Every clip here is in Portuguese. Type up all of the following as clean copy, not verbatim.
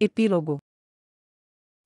Epílogo.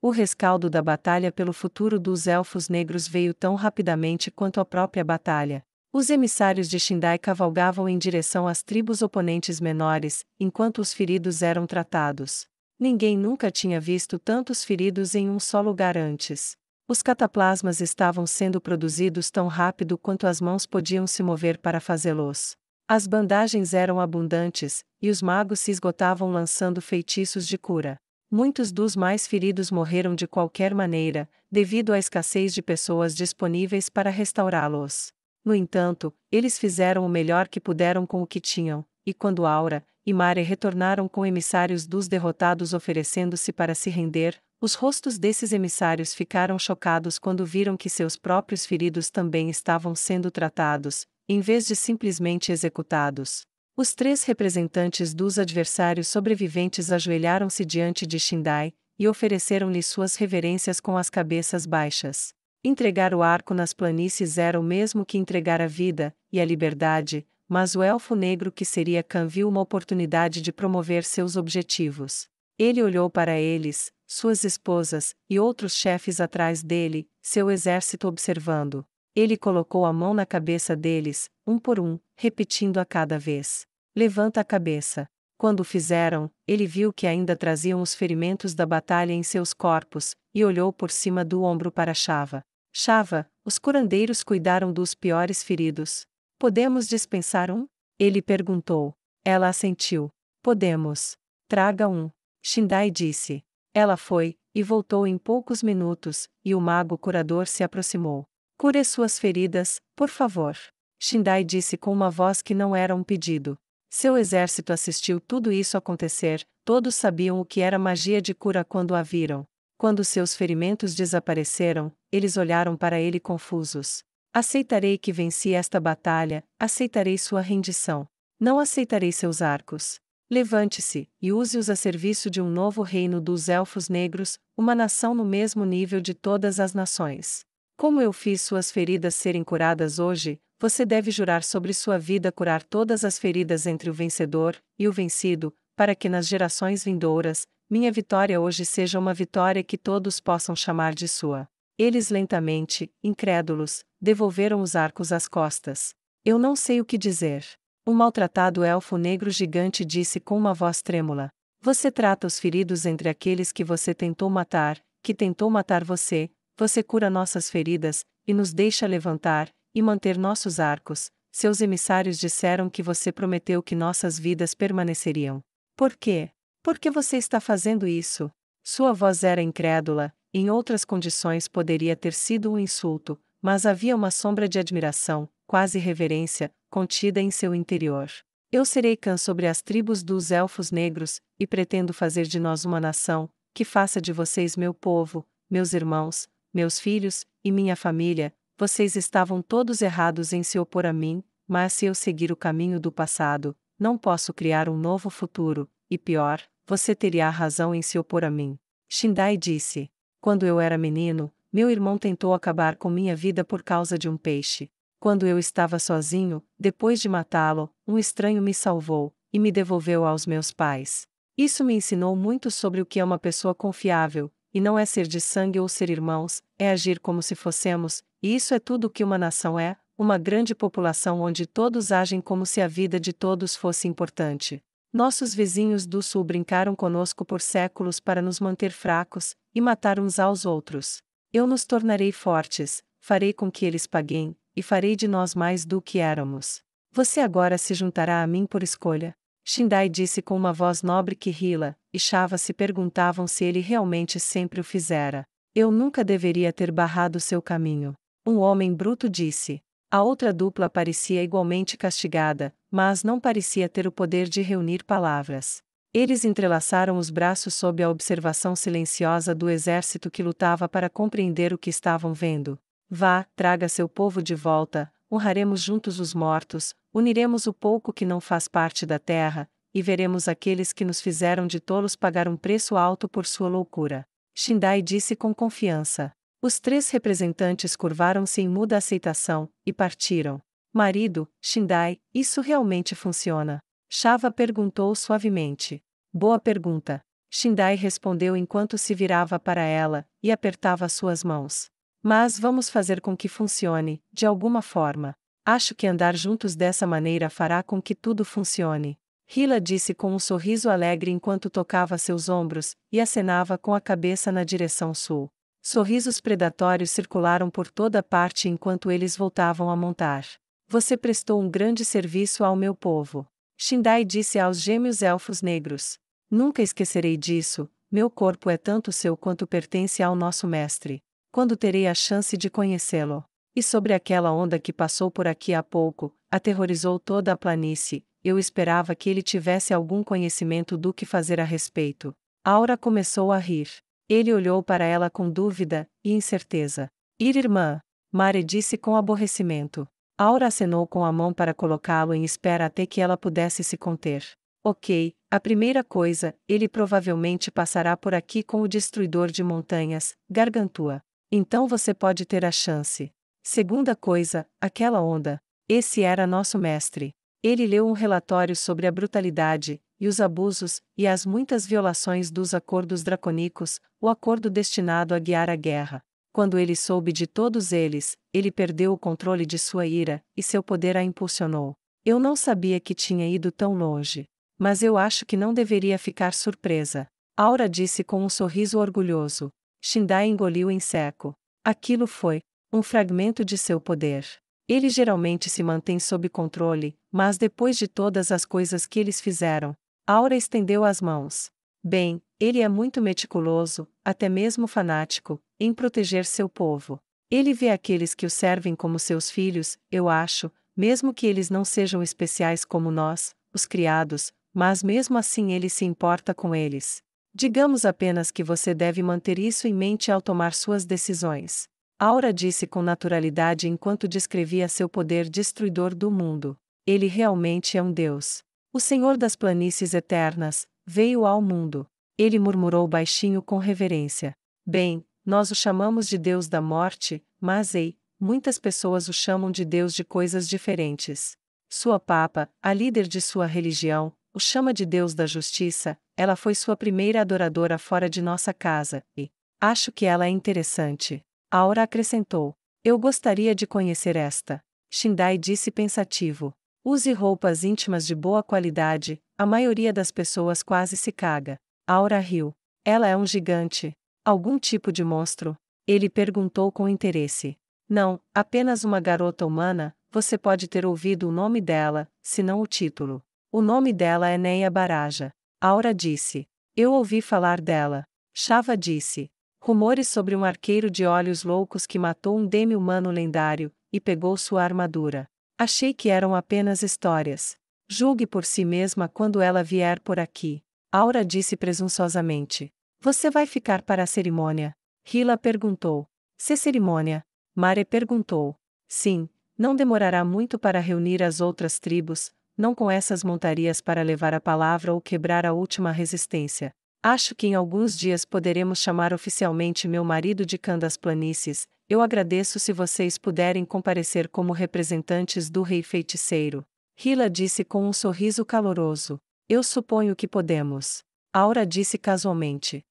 O rescaldo da batalha pelo futuro dos Elfos Negros veio tão rapidamente quanto a própria batalha. Os emissários de Shindai cavalgavam em direção às tribos oponentes menores, enquanto os feridos eram tratados. Ninguém nunca tinha visto tantos feridos em um só lugar antes. Os cataplasmas estavam sendo produzidos tão rápido quanto as mãos podiam se mover para fazê-los. As bandagens eram abundantes, e os magos se esgotavam lançando feitiços de cura. Muitos dos mais feridos morreram de qualquer maneira, devido à escassez de pessoas disponíveis para restaurá-los. No entanto, eles fizeram o melhor que puderam com o que tinham, e quando Aura e Mare retornaram com emissários dos derrotados oferecendo-se para se render, os rostos desses emissários ficaram chocados quando viram que seus próprios feridos também estavam sendo tratados, em vez de simplesmente executados. Os 3 representantes dos adversários sobreviventes ajoelharam-se diante de Shindai, e ofereceram-lhe suas reverências com as cabeças baixas. Entregar o arco nas planícies era o mesmo que entregar a vida e a liberdade, mas o elfo negro que seria Khan viu uma oportunidade de promover seus objetivos. Ele olhou para eles, suas esposas, e outros chefes atrás dele, seu exército observando. Ele colocou a mão na cabeça deles, um por um, repetindo a cada vez: "Levanta a cabeça." Quando o fizeram, ele viu que ainda traziam os ferimentos da batalha em seus corpos, e olhou por cima do ombro para Shava. "Shava, os curandeiros cuidaram dos piores feridos. Podemos dispensar um?" Ele perguntou. Ela assentiu. "Podemos. Traga um." Shindai disse. Ela foi, e voltou em poucos minutos, e o mago curador se aproximou. "Cure suas feridas, por favor." Shindai disse com uma voz que não era um pedido. Seu exército assistiu tudo isso acontecer, todos sabiam o que era magia de cura quando a viram. Quando seus ferimentos desapareceram, eles olharam para ele confusos. "Aceitarei que venci esta batalha, aceitarei sua rendição. Não aceitarei seus arcos. Levante-se, e use-os a serviço de um novo reino dos Elfos Negros, uma nação no mesmo nível de todas as nações. Como eu fiz suas feridas serem curadas hoje, você deve jurar sobre sua vida curar todas as feridas entre o vencedor e o vencido, para que nas gerações vindouras, minha vitória hoje seja uma vitória que todos possam chamar de sua." Eles lentamente, incrédulos, devolveram os arcos às costas. "Eu não sei o que dizer." Um maltratado elfo negro gigante disse com uma voz trêmula: "Você trata os feridos entre aqueles que você tentou matar, que tentou matar você. Você cura nossas feridas, e nos deixa levantar, e manter nossos arcos. Seus emissários disseram que você prometeu que nossas vidas permaneceriam. Por quê? Por que você está fazendo isso?" Sua voz era incrédula, em outras condições poderia ter sido um insulto, mas havia uma sombra de admiração, quase reverência, contida em seu interior. "Eu serei Khan sobre as tribos dos Elfos Negros, e pretendo fazer de nós uma nação, que faça de vocês meu povo, meus irmãos, meus filhos, e minha família. Vocês estavam todos errados em se opor a mim, mas se eu seguir o caminho do passado, não posso criar um novo futuro, e pior, você teria razão em se opor a mim." Shindai disse. "Quando eu era menino, meu irmão tentou acabar com minha vida por causa de um peixe. Quando eu estava sozinho, depois de matá-lo, um estranho me salvou, e me devolveu aos meus pais. Isso me ensinou muito sobre o que é uma pessoa confiável, e não é ser de sangue ou ser irmãos, é agir como se fossemos, e isso é tudo o que uma nação é, uma grande população onde todos agem como se a vida de todos fosse importante. Nossos vizinhos do sul brincaram conosco por séculos para nos manter fracos, e matar uns aos outros. Eu nos tornarei fortes, farei com que eles paguem, e farei de nós mais do que éramos. Você agora se juntará a mim por escolha." Shindai disse com uma voz nobre que Hila e Shava se perguntavam se ele realmente sempre o fizera. "Eu nunca deveria ter barrado seu caminho." Um homem bruto disse. A outra dupla parecia igualmente castigada, mas não parecia ter o poder de reunir palavras. Eles entrelaçaram os braços sob a observação silenciosa do exército que lutava para compreender o que estavam vendo. "Vá, traga seu povo de volta, honraremos juntos os mortos, uniremos o pouco que não faz parte da terra, e veremos aqueles que nos fizeram de tolos pagar um preço alto por sua loucura." Shindai disse com confiança. Os 3 representantes curvaram-se em muda aceitação, e partiram. "Marido, Shindai, isso realmente funciona?" Shava perguntou suavemente. "Boa pergunta." Shindai respondeu enquanto se virava para ela, e apertava suas mãos. Mas vamos fazer com que funcione, de alguma forma. Acho que andar juntos dessa maneira fará com que tudo funcione. Hila disse com um sorriso alegre enquanto tocava seus ombros, e acenava com a cabeça na direção sul. Sorrisos predatórios circularam por toda parte enquanto eles voltavam a montar. Você prestou um grande serviço ao meu povo. Shindai disse aos gêmeos elfos negros. Nunca esquecerei disso, meu corpo é tanto seu quanto pertence ao nosso mestre. Quando terei a chance de conhecê-lo? E sobre aquela onda que passou por aqui há pouco, aterrorizou toda a planície, eu esperava que ele tivesse algum conhecimento do que fazer a respeito. Aura começou a rir. Ele olhou para ela com dúvida e incerteza. Ir, irmã, Mare disse com aborrecimento. Aura acenou com a mão para colocá-lo em espera até que ela pudesse se conter. Ok, a primeira coisa, ele provavelmente passará por aqui com o destruidor de montanhas, Gargantua. Então você pode ter a chance. Segunda coisa, aquela onda. Esse era nosso mestre. Ele leu um relatório sobre a brutalidade, e os abusos, e as muitas violações dos acordos draconicos, o acordo destinado a guiar a guerra. Quando ele soube de todos eles, ele perdeu o controle de sua ira, e seu poder a impulsionou. Eu não sabia que tinha ido tão longe. Mas eu acho que não deveria ficar surpresa. Aura disse com um sorriso orgulhoso. Shindai engoliu em seco. Aquilo foi um fragmento de seu poder. Ele geralmente se mantém sob controle, mas depois de todas as coisas que eles fizeram, Aura estendeu as mãos. Bem, ele é muito meticuloso, até mesmo fanático, em proteger seu povo. Ele vê aqueles que o servem como seus filhos, eu acho, mesmo que eles não sejam especiais como nós, os criados, mas mesmo assim ele se importa com eles. Digamos apenas que você deve manter isso em mente ao tomar suas decisões. Aura disse com naturalidade enquanto descrevia seu poder destruidor do mundo. Ele realmente é um deus. O Senhor das planícies eternas veio ao mundo. Ele murmurou baixinho com reverência. Bem, nós o chamamos de Deus da morte, mas muitas pessoas o chamam de Deus de coisas diferentes. Sua papa, a líder de sua religião, o chama de Deus da justiça. Ela foi sua primeira adoradora fora de nossa casa, e acho que ela é interessante. Aura acrescentou. Eu gostaria de conhecer esta. Shindai disse pensativo. Use roupas íntimas de boa qualidade, a maioria das pessoas quase se caga. Aura riu. Ela é um gigante. Algum tipo de monstro? Ele perguntou com interesse. Não, apenas uma garota humana. Você pode ter ouvido o nome dela, se não o título. O nome dela é Neia Baraja. Aura disse. Eu ouvi falar dela. Shava disse. Rumores sobre um arqueiro de olhos loucos que matou um demi-humano lendário, e pegou sua armadura. Achei que eram apenas histórias. Julgue por si mesma quando ela vier por aqui. Aura disse presunçosamente. Você vai ficar para a cerimônia? Hila perguntou. Se cerimônia? Mare perguntou. Sim, não demorará muito para reunir as outras tribos, não com essas montarias para levar a palavra ou quebrar a última resistência. Acho que em alguns dias poderemos chamar oficialmente meu marido de Khan das Planícies. Eu agradeço se vocês puderem comparecer como representantes do Rei Feiticeiro. Hila disse com um sorriso caloroso. Eu suponho que podemos. Aura disse casualmente.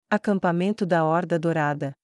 Acampamento da Horda Dourada.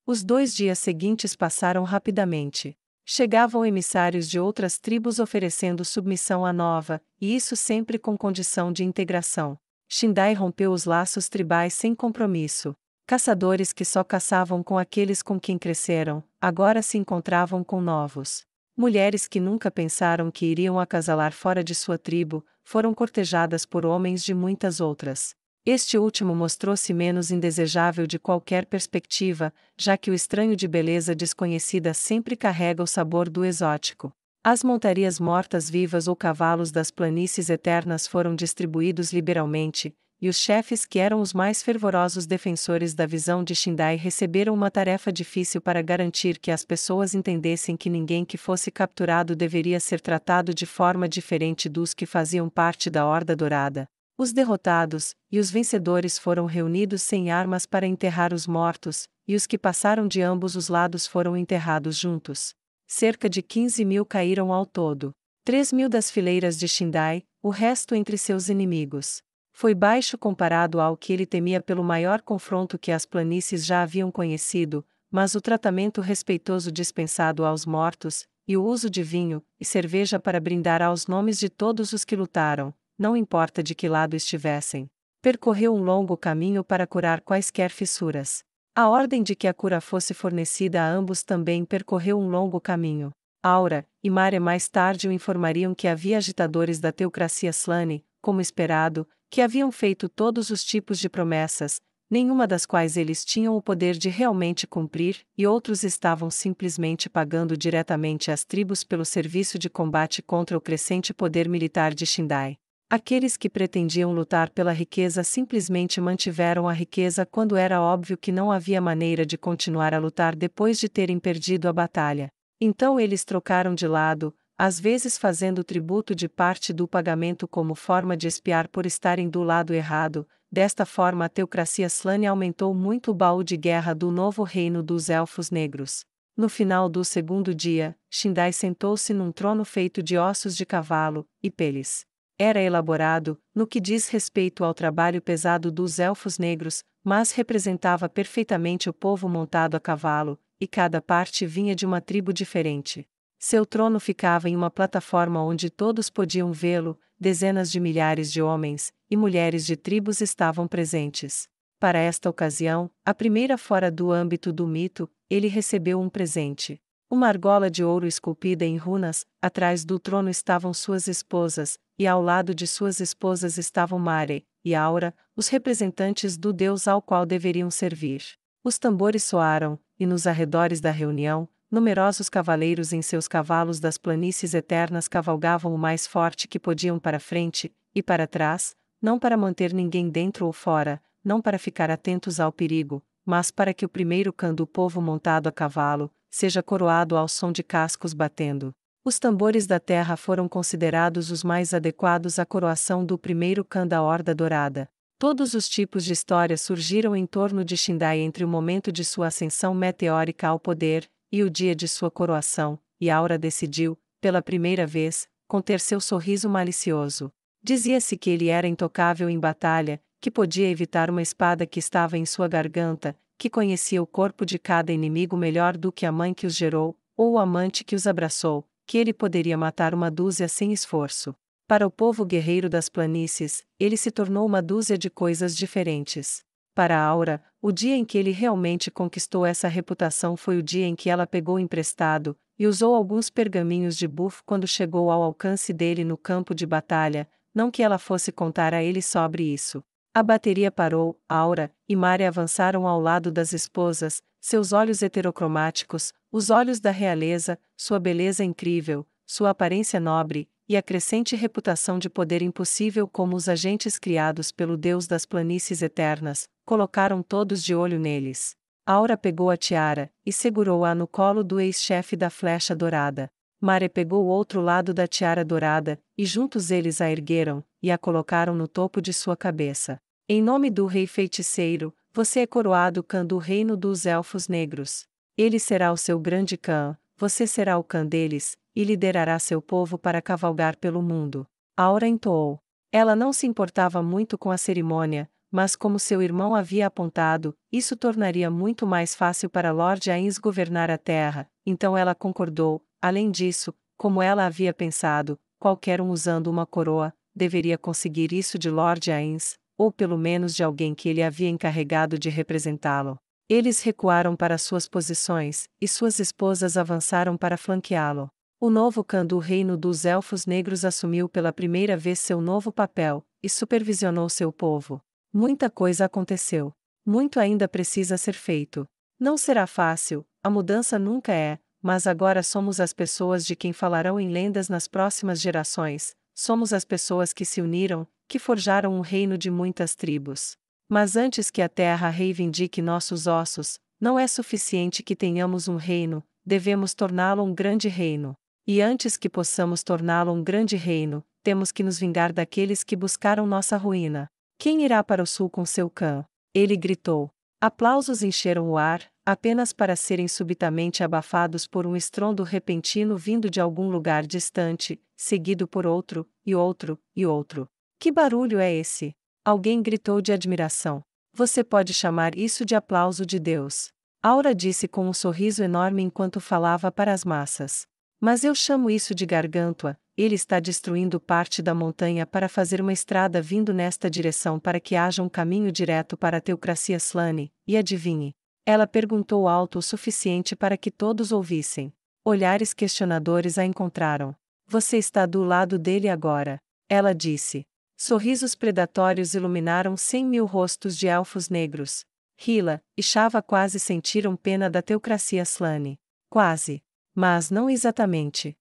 Os 2 dias seguintes passaram rapidamente. Chegavam emissários de outras tribos oferecendo submissão à nova, e isso sempre com condição de integração. Shindai rompeu os laços tribais sem compromisso. Caçadores que só caçavam com aqueles com quem cresceram, agora se encontravam com novos. Mulheres que nunca pensaram que iriam acasalar fora de sua tribo, foram cortejadas por homens de muitas outras. Este último mostrou-se menos indesejável de qualquer perspectiva, já que o estranho de beleza desconhecida sempre carrega o sabor do exótico. As montarias mortas-vivas ou cavalos das planícies eternas foram distribuídos liberalmente, e os chefes que eram os mais fervorosos defensores da visão de Shindai receberam uma tarefa difícil para garantir que as pessoas entendessem que ninguém que fosse capturado deveria ser tratado de forma diferente dos que faziam parte da Horda Dourada. Os derrotados e os vencedores foram reunidos sem armas para enterrar os mortos, e os que passaram de ambos os lados foram enterrados juntos. Cerca de 15.000 caíram ao todo. 3.000 das fileiras de Shindai, o resto entre seus inimigos. Foi baixo comparado ao que ele temia pelo maior confronto que as planícies já haviam conhecido, mas o tratamento respeitoso dispensado aos mortos, e o uso de vinho e cerveja para brindar aos nomes de todos os que lutaram, não importa de que lado estivessem. Percorreu um longo caminho para curar quaisquer fissuras. A ordem de que a cura fosse fornecida a ambos também percorreu um longo caminho. Aura e Mare mais tarde o informariam que havia agitadores da teocracia Slane, como esperado, que haviam feito todos os tipos de promessas, nenhuma das quais eles tinham o poder de realmente cumprir, e outros estavam simplesmente pagando diretamente às tribos pelo serviço de combate contra o crescente poder militar de Shindai. Aqueles que pretendiam lutar pela riqueza simplesmente mantiveram a riqueza quando era óbvio que não havia maneira de continuar a lutar depois de terem perdido a batalha. Então eles trocaram de lado, às vezes fazendo tributo de parte do pagamento como forma de expiar por estarem do lado errado. Desta forma a teocracia Slane aumentou muito o baú de guerra do novo reino dos Elfos Negros. No final do segundo dia, Shindai sentou-se num trono feito de ossos de cavalo e peles. Era elaborado, no que diz respeito ao trabalho pesado dos Elfos Negros, mas representava perfeitamente o povo montado a cavalo, e cada parte vinha de uma tribo diferente. Seu trono ficava em uma plataforma onde todos podiam vê-lo, dezenas de milhares de homens e mulheres de tribos estavam presentes. Para esta ocasião, a primeira fora do âmbito do mito, ele recebeu um presente. Uma argola de ouro esculpida em runas, atrás do trono estavam suas esposas, e ao lado de suas esposas estavam Mare e Aura, os representantes do deus ao qual deveriam servir. Os tambores soaram, e nos arredores da reunião, numerosos cavaleiros em seus cavalos das planícies eternas cavalgavam o mais forte que podiam para frente e para trás, não para manter ninguém dentro ou fora, não para ficar atentos ao perigo, mas para que o primeiro cã do povo montado a cavalo seja coroado ao som de cascos batendo. Os tambores da terra foram considerados os mais adequados à coroação do primeiro cã da Horda Dourada. Todos os tipos de histórias surgiram em torno de Shindai entre o momento de sua ascensão meteórica ao poder e o dia de sua coroação, e Aura decidiu, pela primeira vez, conter seu sorriso malicioso. Dizia-se que ele era intocável em batalha, que podia evitar uma espada que estava em sua garganta, que conhecia o corpo de cada inimigo melhor do que a mãe que os gerou, ou o amante que os abraçou, que ele poderia matar uma dúzia sem esforço. Para o povo guerreiro das planícies, ele se tornou uma dúzia de coisas diferentes. Para Aura, o dia em que ele realmente conquistou essa reputação foi o dia em que ela pegou emprestado e usou alguns pergaminhos de Buf quando chegou ao alcance dele no campo de batalha, não que ela fosse contar a ele sobre isso. A bateria parou, Aura e Mare avançaram ao lado das esposas, seus olhos heterocromáticos, os olhos da realeza, sua beleza incrível, sua aparência nobre, e a crescente reputação de poder impossível como os agentes criados pelo Deus das planícies eternas, colocaram todos de olho neles. Aura pegou a tiara, e segurou-a no colo do ex-chefe da flecha dourada. Mare pegou o outro lado da tiara dourada, e juntos eles a ergueram, e a colocaram no topo de sua cabeça. Em nome do rei feiticeiro, você é coroado cã do reino dos Elfos Negros. Ele será o seu grande cã, você será o cã deles, e liderará seu povo para cavalgar pelo mundo. Aura entoou. Ela não se importava muito com a cerimônia, mas como seu irmão havia apontado, isso tornaria muito mais fácil para Lord Ains governar a terra, então ela concordou. Além disso, como ela havia pensado, qualquer um usando uma coroa, deveria conseguir isso de Lord Ains, ou pelo menos de alguém que ele havia encarregado de representá-lo. Eles recuaram para suas posições, e suas esposas avançaram para flanqueá-lo. O novo cã do reino dos Elfos Negros assumiu pela primeira vez seu novo papel, e supervisionou seu povo. Muita coisa aconteceu. Muito ainda precisa ser feito. Não será fácil, a mudança nunca é, mas agora somos as pessoas de quem falarão em lendas nas próximas gerações, somos as pessoas que se uniram, que forjaram um reino de muitas tribos. Mas antes que a terra reivindique nossos ossos, não é suficiente que tenhamos um reino, devemos torná-lo um grande reino. E antes que possamos torná-lo um grande reino, temos que nos vingar daqueles que buscaram nossa ruína. Quem irá para o sul com seu cã? Ele gritou. Aplausos encheram o ar, apenas para serem subitamente abafados por um estrondo repentino vindo de algum lugar distante, seguido por outro, e outro, e outro. Que barulho é esse? Alguém gritou de admiração. Você pode chamar isso de aplauso de Deus. Aura disse com um sorriso enorme enquanto falava para as massas. Mas eu chamo isso de gargantua. Ele está destruindo parte da montanha para fazer uma estrada vindo nesta direção para que haja um caminho direto para a Teocracia Slane, e adivinhe. Ela perguntou alto o suficiente para que todos ouvissem. Olhares questionadores a encontraram. Você está do lado dele agora. Ela disse. Sorrisos predatórios iluminaram 100.000 rostos de elfos negros. Hila e Shava quase sentiram pena da Teocracia Slane. Quase. Mas não exatamente.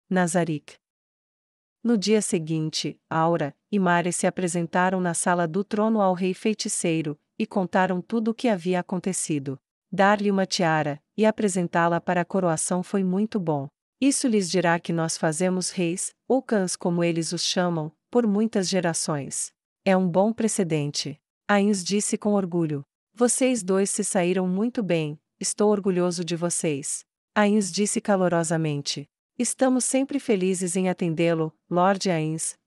Nazarick. No dia seguinte, Aura e Mare se apresentaram na sala do trono ao rei feiticeiro, e contaram tudo o que havia acontecido. Dar-lhe uma tiara, e apresentá-la para a coroação foi muito bom. Isso lhes dirá que nós fazemos reis, ou cães como eles os chamam, por muitas gerações. É um bom precedente. Ainz disse com orgulho. Vocês dois se saíram muito bem, estou orgulhoso de vocês. Ainz disse calorosamente. Estamos sempre felizes em atendê-lo, Lord Ainz.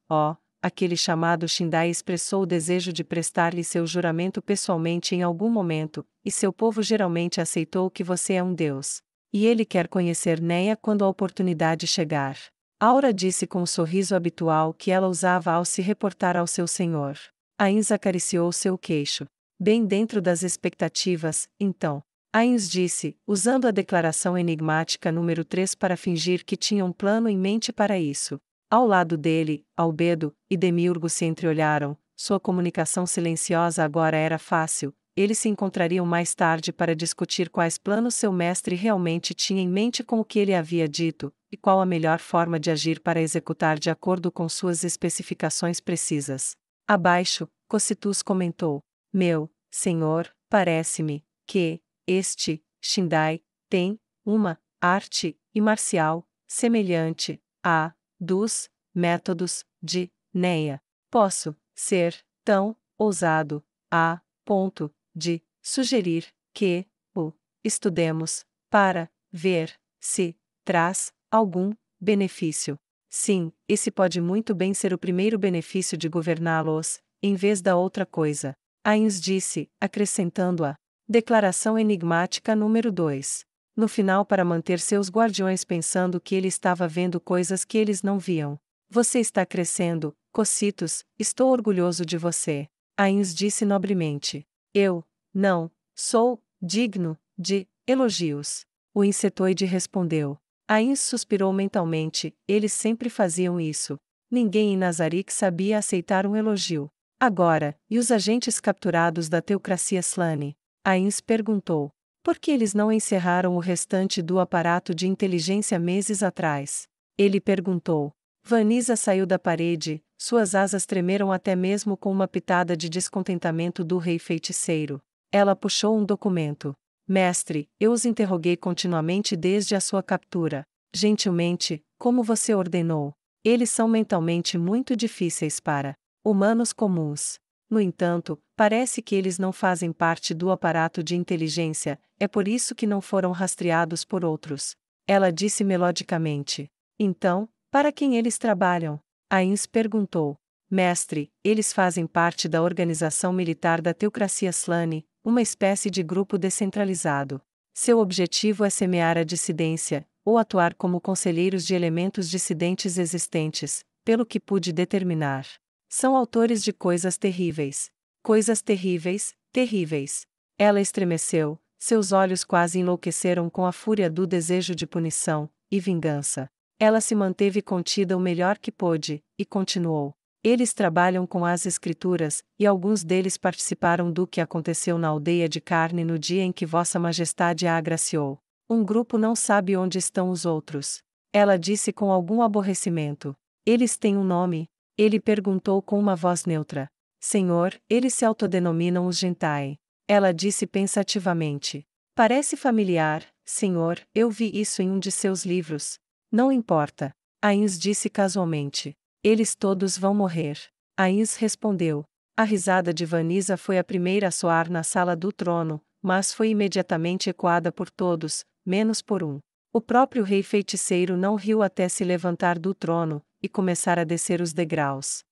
Aquele chamado Shindai expressou o desejo de prestar-lhe seu juramento pessoalmente em algum momento, e seu povo geralmente aceitou que você é um deus. E ele quer conhecer Neia quando a oportunidade chegar. Aura disse com o sorriso habitual que ela usava ao se reportar ao seu senhor. Ainz acariciou seu queixo. Bem dentro das expectativas, então. Ainz disse, usando a declaração enigmática número 3 para fingir que tinha um plano em mente para isso. Ao lado dele, Albedo e Demiurgo se entreolharam, sua comunicação silenciosa agora era fácil, eles se encontrariam mais tarde para discutir quais planos seu mestre realmente tinha em mente com o que ele havia dito, e qual a melhor forma de agir para executar de acordo com suas especificações precisas. Abaixo, Cocytus comentou. Meu senhor, parece-me que este Shindai tem uma arte marcial semelhante à dos métodos de Neia. Posso ser tão ousado a ponto de sugerir que o estudemos para ver se traz algum benefício. Sim, esse pode muito bem ser o primeiro benefício de governá-los, em vez da outra coisa. Ainz disse, acrescentando a declaração enigmática número 2. No final, para manter seus guardiões pensando que ele estava vendo coisas que eles não viam. Você está crescendo, Cocytus, estou orgulhoso de você. Ainz disse nobremente. Eu não sou digno de elogios. O insetoide respondeu. Ainz suspirou mentalmente, eles sempre faziam isso. Ninguém em Nazarick sabia aceitar um elogio. Agora, e os agentes capturados da Teocracia Slane? Ainz perguntou. Por que eles não encerraram o restante do aparato de inteligência meses atrás? Ele perguntou. Vanessa saiu da parede, suas asas tremeram até mesmo com uma pitada de descontentamento do rei feiticeiro. Ela puxou um documento. Mestre, eu os interroguei continuamente desde a sua captura. Gentilmente, como você ordenou. Eles são mentalmente muito difíceis para humanos comuns. No entanto, parece que eles não fazem parte do aparato de inteligência, é por isso que não foram rastreados por outros. Ela disse melodicamente. Então, para quem eles trabalham? Ainz perguntou. Mestre, eles fazem parte da organização militar da Teocracia Slane, uma espécie de grupo descentralizado. Seu objetivo é semear a dissidência, ou atuar como conselheiros de elementos dissidentes existentes, pelo que pude determinar. São autores de coisas terríveis. Coisas terríveis, terríveis. Ela estremeceu, seus olhos quase enlouqueceram com a fúria do desejo de punição e vingança. Ela se manteve contida o melhor que pôde, e continuou. Eles trabalham com as escrituras, e alguns deles participaram do que aconteceu na aldeia de Carne no dia em que Vossa Majestade a agraciou. Um grupo não sabe onde estão os outros. Ela disse com algum aborrecimento. Eles têm um nome? Ele perguntou com uma voz neutra. Senhor, eles se autodenominam os Gentai. Ela disse pensativamente. Parece familiar, senhor, eu vi isso em um de seus livros. Não importa. Ainz disse casualmente. Eles todos vão morrer. Ainz respondeu. A risada de Vanessa foi a primeira a soar na sala do trono, mas foi imediatamente ecoada por todos, menos por um. O próprio rei feiticeiro não riu até se levantar do trono e começar a descer os degraus.